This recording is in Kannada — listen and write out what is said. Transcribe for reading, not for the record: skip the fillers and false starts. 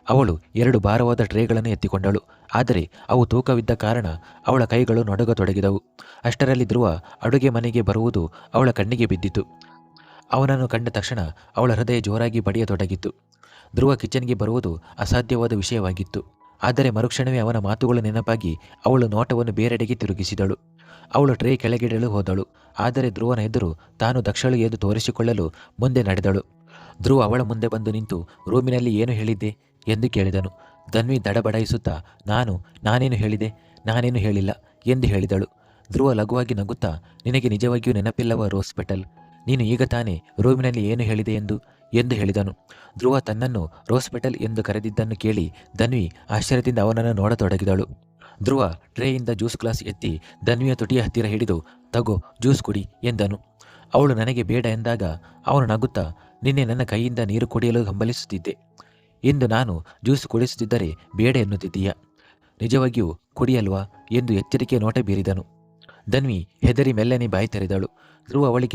ಅವಳು 2 ಭಾರವಾದ ಟ್ರೇಗಳನ್ನು ಎತ್ತಿಕೊಂಡಳು. ಆದರೆ ಅವು ತೂಕವಿದ್ದ ಕಾರಣ ಅವಳ ಕೈಗಳು ನಡುಗತೊಡಗಿದವು. ಅಷ್ಟರಲ್ಲಿ ಧ್ರುವ ಅಡುಗೆ ಮನೆಗೆ ಬರುವುದು ಅವಳ ಕಣ್ಣಿಗೆ ಬಿದ್ದಿತು. ಅವನನ್ನು ಕಂಡ ತಕ್ಷಣ ಅವಳ ಹೃದಯ ಜೋರಾಗಿ ಬಡಿಯತೊಡಗಿತ್ತು. ಧ್ರುವ ಕಿಚನ್ಗೆ ಬರುವುದು ಅಸಾಧ್ಯವಾದ ವಿಷಯವಾಗಿತ್ತು. ಆದರೆ ಮರುಕ್ಷಣವೇ ಅವನ ಮಾತುಗಳು ನೆನಪಾಗಿ ಅವಳು ನೋಟವನ್ನು ಬೇರೆಡೆಗೆ ತಿರುಗಿಸಿದಳು. ಅವಳು ಟ್ರೇ ಕೆಳಗಿಡಲು ಹೋದಳು. ಆದರೆ ಧ್ರುವನ ಎದುರು ತಾನು ದಕ್ಷಳು ಎಂದು ತೋರಿಸಿಕೊಳ್ಳಲು ಮುಂದೆ ನಡೆದಳು. ಧ್ರುವ ಅವಳ ಮುಂದೆ ಬಂದು ನಿಂತು, ರೂಮಿನಲ್ಲಿ ಏನು ಹೇಳಿದ್ದೆ ಎಂದು ಕೇಳಿದನು. ಧನ್ವಿ ದಡಬಡಾಯಿಸುತ್ತಾ, ನಾನೇನು ಹೇಳಿದೆ, ನಾನೇನು ಹೇಳಿಲ್ಲ ಎಂದು ಹೇಳಿದಳು. ಧ್ರುವ ಲಘುವಾಗಿ ನಗುತ್ತಾ, ನಿನಗೆ ನಿಜವಾಗಿಯೂ ನೆನಪಿಲ್ಲವ ರೋಸ್ ಪೆಟಲ್? ನೀನು ಈಗ ತಾನೇ ರೂಮಿನಲ್ಲಿ ಏನು ಹೇಳಿದೆ ಎಂದು ಹೇಳಿದನು. ಧ್ರುವ ತನ್ನನ್ನು ರೋಸ್ ಪೆಟಲ್ ಎಂದು ಕರೆದಿದ್ದನ್ನು ಕೇಳಿ ಧನ್ವಿ ಆಶ್ಚರ್ಯದಿಂದ ಅವನನ್ನು ನೋಡತೊಡಗಿದಳು. ಧ್ರುವ ಟ್ರೇಯಿಂದ ಜ್ಯೂಸ್ ಗ್ಲಾಸ್ ಎತ್ತಿ ಧನ್ವಿಯ ತುಟಿಯ ಹತ್ತಿರ ಹಿಡಿದು, ತಗೋ ಜ್ಯೂಸ್ ಕುಡಿ ಎಂದನು. ಅವಳು ನನಗೆ ಬೇಡ ಎಂದಾಗ ಅವನು ನಗುತ್ತಾ, ನಿನ್ನೆ ನನ್ನ ಕೈಯಿಂದ ನೀರು ಕುಡಿಯಲು ಹಂಬಲಿಸುತ್ತಿದ್ದೆ. ಇಂದು ನಾನು ಜ್ಯೂಸ್ ಕುಡಿಸುತ್ತಿದ್ದರೆ ಬೇಡ ಎನ್ನುತ್ತಿದ್ದೀಯಾ? ನಿಜವಾಗಿಯೂ ಕುಡಿಯಲ್ವಾ ಎಂದು ಎಚ್ಚರಿಕೆಯ ನೋಟ ಬೀರಿದನು. ಧನ್ವಿ ಹೆದರಿ ಮೆಲ್ಲನೆ ಬಾಯಿ ತೆರೆದಳು. ಧ್ರುವ ಅವಳಿಗೆ